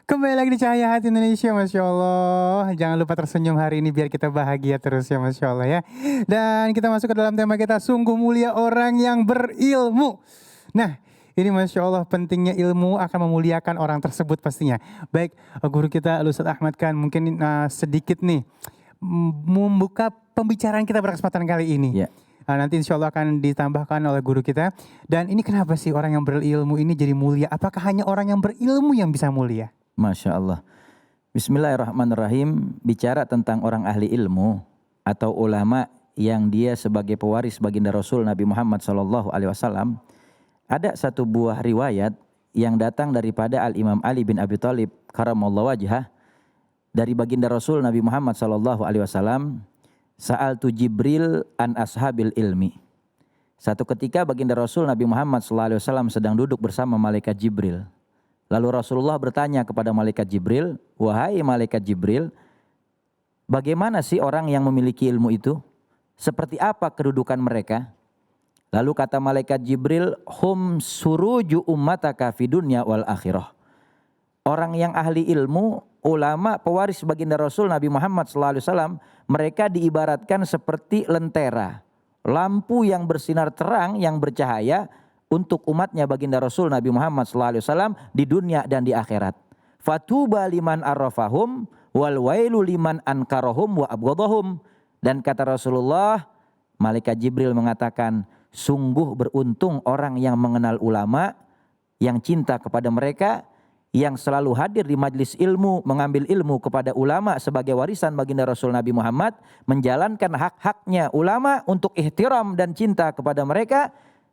Kembali lagi di Cahaya Hati Indonesia, Masya Allah. Jangan lupa tersenyum hari ini biar kita bahagia terus ya, Masya Allah ya. Dan kita masuk ke dalam tema kita, sungguh mulia orang yang berilmu. Nah, ini Masya Allah pentingnya ilmu akan memuliakan orang tersebut pastinya. Baik, guru kita Ustaz Ahmad kan mungkin sedikit nih membuka pembicaraan kita pada kesempatan kali ini. Ya. Nanti insya Allah akan ditambahkan oleh guru kita. Dan ini kenapa sih orang yang berilmu ini jadi mulia? Apakah hanya orang yang berilmu yang bisa mulia? Masya Allah. Bismillahirrahmanirrahim. Bicara tentang orang ahli ilmu atau ulama yang dia sebagai pewaris baginda Rasul Nabi Muhammad SAW. Ada satu buah riwayat yang datang daripada Al-Imam Ali bin Abi Thalib karamallahu wajhah dari baginda Rasul Nabi Muhammad SAW. Sa'altu Jibril an ashabil ilmi. Satu ketika baginda Rasul Nabi Muhammad SAW sedang duduk bersama malaikat Jibril. Lalu Rasulullah bertanya kepada malaikat Jibril, wahai malaikat Jibril, bagaimana sih orang yang memiliki ilmu itu? Seperti apa kedudukan mereka? Lalu kata malaikat Jibril, hum suruju ummataka fi dunya wal akhirah. Orang yang ahli ilmu, ulama, pewaris baginda Rasul Nabi Muhammad SAW, mereka diibaratkan seperti lentera, lampu yang bersinar terang, yang bercahaya untuk umatnya baginda Rasul Nabi Muhammad SAW di dunia dan di akhirat. Fatuba liman arrafahum wal wailu liman ankarahum wa abghadahum. Dan kata Rasulullah, malaikat Jibril mengatakan, sungguh beruntung orang yang mengenal ulama, yang cinta kepada mereka, yang selalu hadir di majlis ilmu, mengambil ilmu kepada ulama sebagai warisan baginda Rasul Nabi Muhammad, menjalankan hak-haknya ulama untuk ihtiram dan cinta kepada mereka.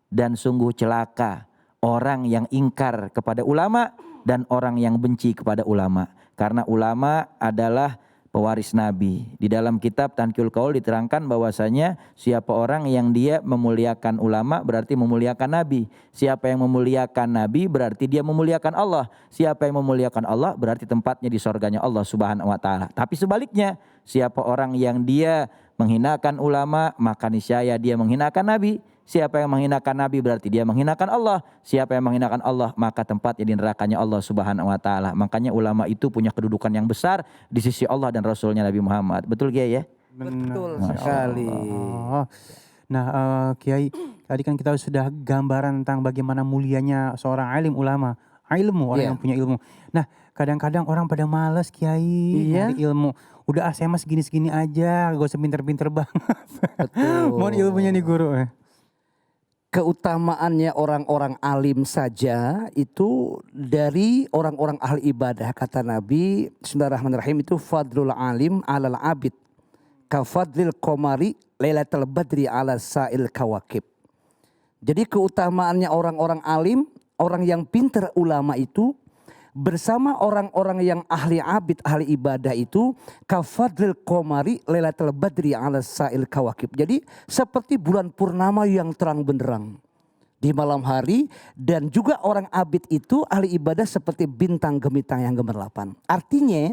Dan sungguh celaka orang yang ingkar kepada ulama dan orang yang benci kepada ulama. Karena ulama adalah pewaris Nabi. Di dalam kitab Tanqihul Qaul diterangkan bahwasanya siapa orang yang dia memuliakan ulama berarti memuliakan Nabi. Siapa yang memuliakan Nabi berarti dia memuliakan Allah. Siapa yang memuliakan Allah berarti tempatnya di surganya Allah Subhanahu wa taala. Tapi sebaliknya, siapa orang yang dia menghinakan ulama maka niscaya dia menghinakan Nabi. Siapa yang menghinakan Nabi berarti dia menghinakan Allah. Siapa yang menghinakan Allah maka tempatnya di nerakanya Allah Subhanahu wa taala. Makanya ulama itu punya kedudukan yang besar di sisi Allah dan Rasulnya Nabi Muhammad. Betul Kiai ya? Betul sekali. Nah Kiai, tadi kan kita sudah gambaran tentang bagaimana mulianya seorang alim ulama. Ilmu, orang yang punya ilmu. Nah kadang-kadang orang pada malas Kiai nyari ilmu. Udah saya mas segini-segini aja, gak usah pinter-pinter banget. Betul. Mohon ilmunya nih guru. Keutamaannya orang-orang alim saja itu dari orang-orang ahli ibadah. Kata Nabi, Bismillahirrahmanirrahim, itu fadlul alim alal abid kafadlil qamari lailatul badri ala sa'il kawakib. Jadi keutamaannya orang-orang alim, orang yang pintar ulama itu bersama orang-orang yang ahli abid, ahli ibadah itu kafadlil qamari lailatul badri ala sa'il kawakib. Jadi seperti bulan purnama yang terang benderang di malam hari, dan juga orang abid itu ahli ibadah seperti bintang gemilang yang gemerlapan. Artinya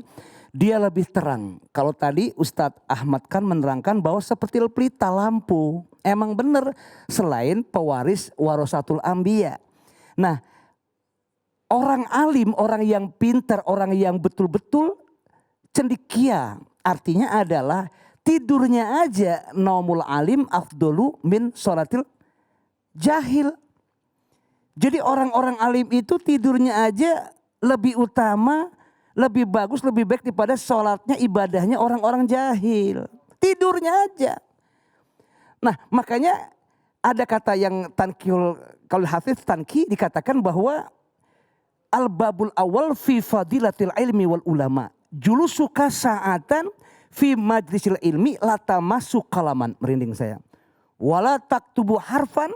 dia lebih terang. Kalau tadi Ustadz Ahmad kan menerangkan bahwa seperti pelita lampu. Emang benar, selain pewaris warasatul anbiya. Nah, orang alim, orang yang pintar, orang yang betul-betul cendekia. Artinya adalah tidurnya aja naumul alim afdolu min sholatil jahil. Jadi orang-orang alim itu tidurnya aja lebih utama, lebih bagus, lebih baik daripada sholatnya, ibadahnya orang-orang jahil. Tidurnya aja. Nah makanya ada kata yang Tanqihul Qaul Hafiz Tanqih dikatakan bahwa al-babul awal fi fadilatil ilmi wal ulama. Julusuka sa'atan fi majlisil ilmi latamasu kalaman. Merinding saya. Wala taktubu harfan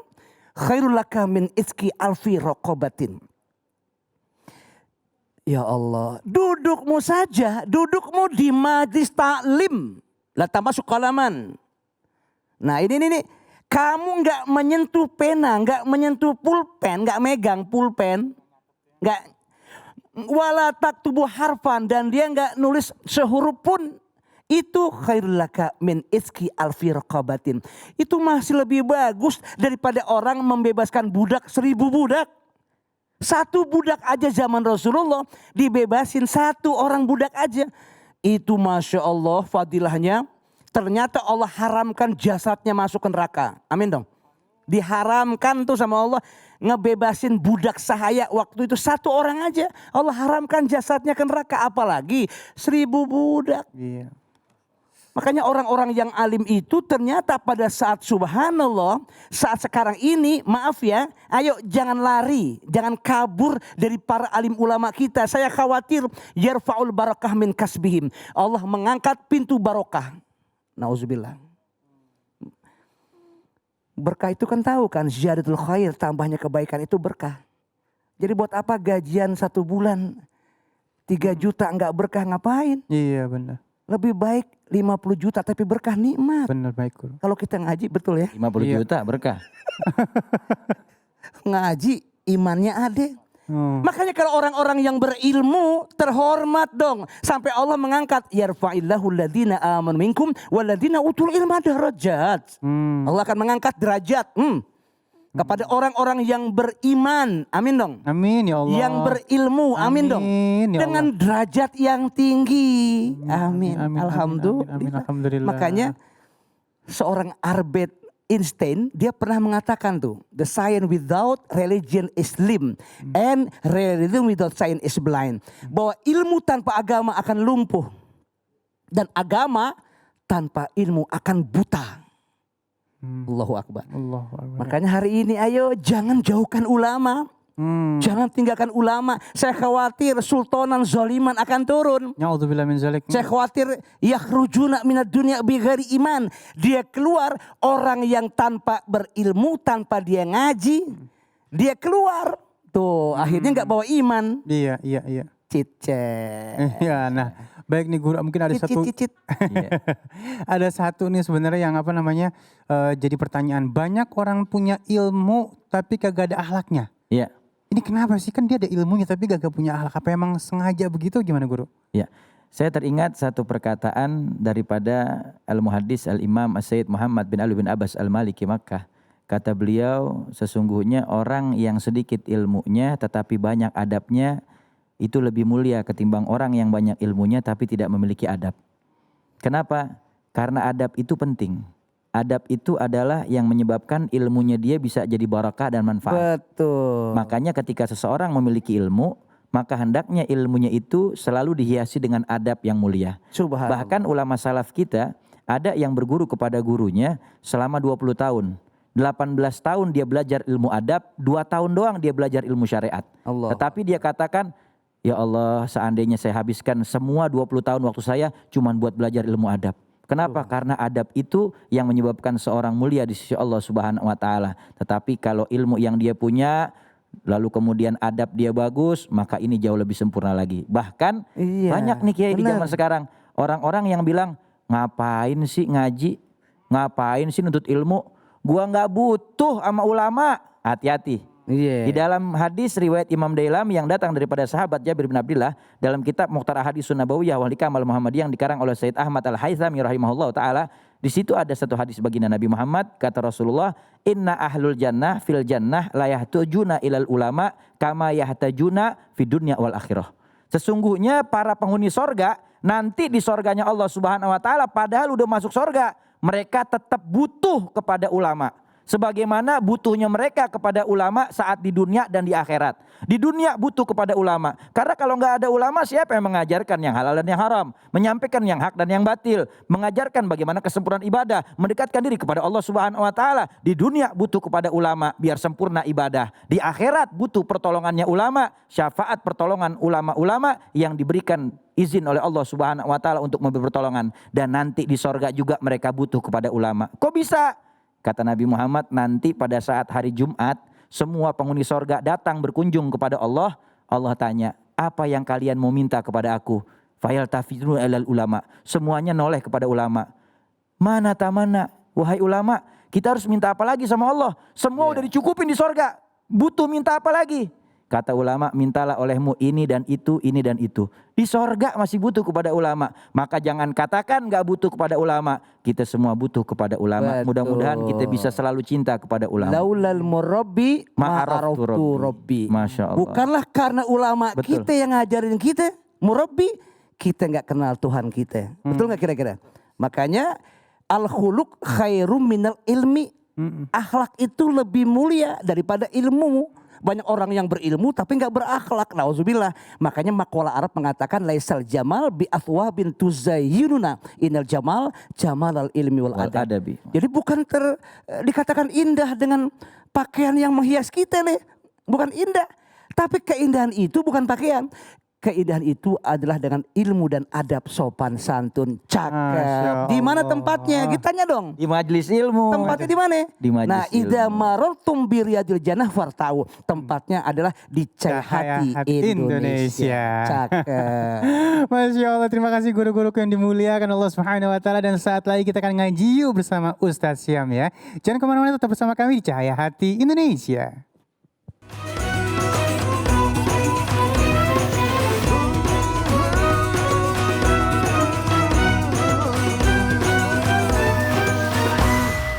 khairul laka min iski alfi raqabatin. Ya Allah. Dudukmu saja. Dudukmu di majlis taklim. Latamasu kalaman. Nah ini. Kamu gak menyentuh pena. Gak menyentuh pulpen. Gak megang pulpen. Enggak, wala taktubu harfan, dan dia enggak nulis sehuruf pun, itu khairul laka min iski alfi raqabatin. Itu masih lebih bagus daripada orang membebaskan budak 1000 budak. Satu budak aja zaman Rasulullah dibebasin, satu orang budak aja. Itu Masya Allah fadilahnya. Ternyata Allah haramkan jasadnya masuk ke neraka. Amin dong. Diharamkan tuh sama Allah ngebebasin budak sahaya waktu itu satu orang aja. Allah haramkan jasadnya ke neraka, apalagi 1000 budak. Iya. Makanya orang-orang yang alim itu ternyata pada saat subhanallah, saat sekarang ini maaf ya, ayo jangan lari, jangan kabur dari para alim ulama kita. Saya khawatir yarfa'ul barakah min kasbihim. Allah mengangkat pintu barokah. Nauzubillah. Berkah itu kan tahu kan, ziyadatul khair, tambahnya kebaikan itu berkah. Jadi buat apa gajian 1 bulan 3 juta enggak berkah, ngapain? Iya benar. Lebih baik 50 juta tapi berkah, nikmat. Benar baik guru. Kalau kita ngaji betul ya. 50 Iya. juta berkah. Ngaji imannya ada. Hmm. Makanya kalau orang-orang yang berilmu terhormat dong. Sampai Allah mengangkat yarfa'illahu alladhina amanu minkum walladhina utul ilma darajat. Allah akan mengangkat derajat kepada orang-orang yang beriman. Amin dong. Amin ya Allah. Yang berilmu. Amin dong. Amin, ya Dengan Allah. derajat yang tinggi. Amin. Amin, Alhamdulillah. amin, alhamdulillah. Makanya seorang Albert Einstein dia pernah mengatakan tuh, the science without religion is lame and religion without science is blind. Bahwa ilmu tanpa agama akan lumpuh dan agama tanpa ilmu akan buta. Allahu Akbar. Allahu Akbar. Makanya hari ini ayo jangan jauhkan ulama. Jangan tinggalkan ulama. Saya khawatir sultanan zaliman akan turun. Na'udzubillah min zalik. Saya khawatir yakhrujuna minad dunya bighairi iman. Dia keluar orang yang tanpa berilmu, tanpa dia ngaji. Dia keluar. Tuh akhirnya nggak bawa iman. Iya, iya, iya. Cicet. Iya, nah baik nih guru, mungkin ada satu Cicit. ada satu nih sebenarnya yang apa namanya jadi pertanyaan. Banyak orang punya ilmu tapi kagak ada akhlaknya. Iya. Ini kenapa sih, kan dia ada ilmunya tapi gak punya akhlak? Apa emang sengaja begitu, gimana guru? Ya, saya teringat satu perkataan daripada Al-Muhaddis Al-Imam As-Sayyid Muhammad bin Ali bin Abbas Al-Maliki Makkah. Kata beliau, sesungguhnya orang yang sedikit ilmunya tetapi banyak adabnya itu lebih mulia ketimbang orang yang banyak ilmunya tapi tidak memiliki adab. Kenapa? Karena adab itu penting. Adab itu adalah yang menyebabkan ilmunya dia bisa jadi barakah dan manfaat. Betul. Makanya ketika seseorang memiliki ilmu, maka hendaknya ilmunya itu selalu dihiasi dengan adab yang mulia. Subhanallah. Bahkan ulama salaf kita ada yang berguru kepada gurunya selama 20 tahun. 18 tahun dia belajar ilmu adab, 2 tahun doang dia belajar ilmu syariat. Allah. Tetapi dia katakan, ya Allah seandainya saya habiskan semua 20 tahun waktu saya cuman buat belajar ilmu adab. Kenapa? Karena adab itu yang menyebabkan seorang mulia di sisi Allah Subhanahu wa taala. Tetapi kalau ilmu yang dia punya lalu kemudian adab dia bagus, maka ini jauh lebih sempurna lagi. Bahkan Iya, banyak nih kiai di benar. zaman sekarang orang-orang yang bilang, ngapain sih ngaji? Ngapain sih nuntut ilmu? Gua nggak butuh sama ulama. Hati-hati. Iya. Di dalam hadis riwayat Imam Dailami yang datang daripada sahabat Jabir bin Abdullah dalam kitab Mukhtar Ahadits Nabawiyah wal Hikam al-Muhammadiyah yang dikarang oleh Sayyid Ahmad Al-Haythami rahimahullah taala, di situ ada satu hadis baginda Nabi Muhammad, kata Rasulullah, inna ahlul jannah fil jannah la yahtujuna ilal ulama kama yahtajuna fid dunya wal akhirah. Sesungguhnya para penghuni sorga nanti di sorganya Allah Subhanahu wa taala padahal udah masuk sorga, mereka tetap butuh kepada ulama. Sebagaimana butuhnya mereka kepada ulama saat di dunia dan di akhirat. Di dunia butuh kepada ulama. Karena kalau nggak ada ulama, siapa yang mengajarkan yang halal dan yang haram? Menyampaikan yang hak dan yang batil. Mengajarkan bagaimana kesempurnaan ibadah. Mendekatkan diri kepada Allah Subhanahu wa taala. Di dunia butuh kepada ulama biar sempurna ibadah. Di akhirat butuh pertolongannya ulama. Syafaat pertolongan ulama-ulama yang diberikan izin oleh Allah Subhanahu wa taala untuk memberi pertolongan. Dan nanti di sorga juga mereka butuh kepada ulama. Kok bisa? Kata Nabi Muhammad, nanti pada saat hari Jumat, semua penghuni sorga datang berkunjung kepada Allah. Allah tanya, apa yang kalian mau minta kepada aku? Fayal tafidun ilal ulama. Semuanya noleh kepada ulama. Mana tamana, wahai ulama, kita harus minta apa lagi sama Allah? Semua udah dicukupin di sorga. Butuh minta apa lagi? Kata ulama, mintalah olehmu ini dan itu, ini dan itu. Di sorga masih butuh kepada ulama. Maka jangan katakan gak butuh kepada ulama. Kita semua butuh kepada ulama. Betul. Mudah-mudahan kita bisa selalu cinta kepada ulama. Laulal murabbi Ma'araftu ma'araftu rabbi. rabbi. Masya Allah. Bukanlah karena ulama Betul. kita yang ngajarin kita, murabbi, kita nggak kenal Tuhan kita. Betul nggak kira-kira? Makanya al-khuluq khairum minal ilmi. Akhlak itu lebih mulia daripada ilmu. Banyak orang yang berilmu tapi nggak berakhlak. Nauzubillah. Makanya maqalah Arab mengatakan laisal jamal bi athwabin tuzayyinuna innal jamal jamalal ilmi wal Wal adab. adabi. Jadi bukan dikatakan indah dengan pakaian yang menghias kita nih. Bukan indah. Tapi keindahan itu bukan pakaian. Keindahan itu adalah dengan ilmu dan adab sopan santun. Masya Cakep. Di mana Allah. tempatnya? Kita tanya dong. Di majelis ilmu. Tempatnya di mana? Di majelis Nah, idza ilmu. marartum bi riyadil jannah fartau. Tempatnya adalah di Cahaya Cahaya Hati Hati Indonesia. Indonesia. Cakep. Masya Allah, terima kasih guru-guruku yang dimuliakan Allah Subhanahu Wa Taala. Dan saat lagi kita akan ngaji yuk bersama Ustadz Syam ya. Jangan kemana-mana, tetap bersama kami di Cahaya Hati Indonesia.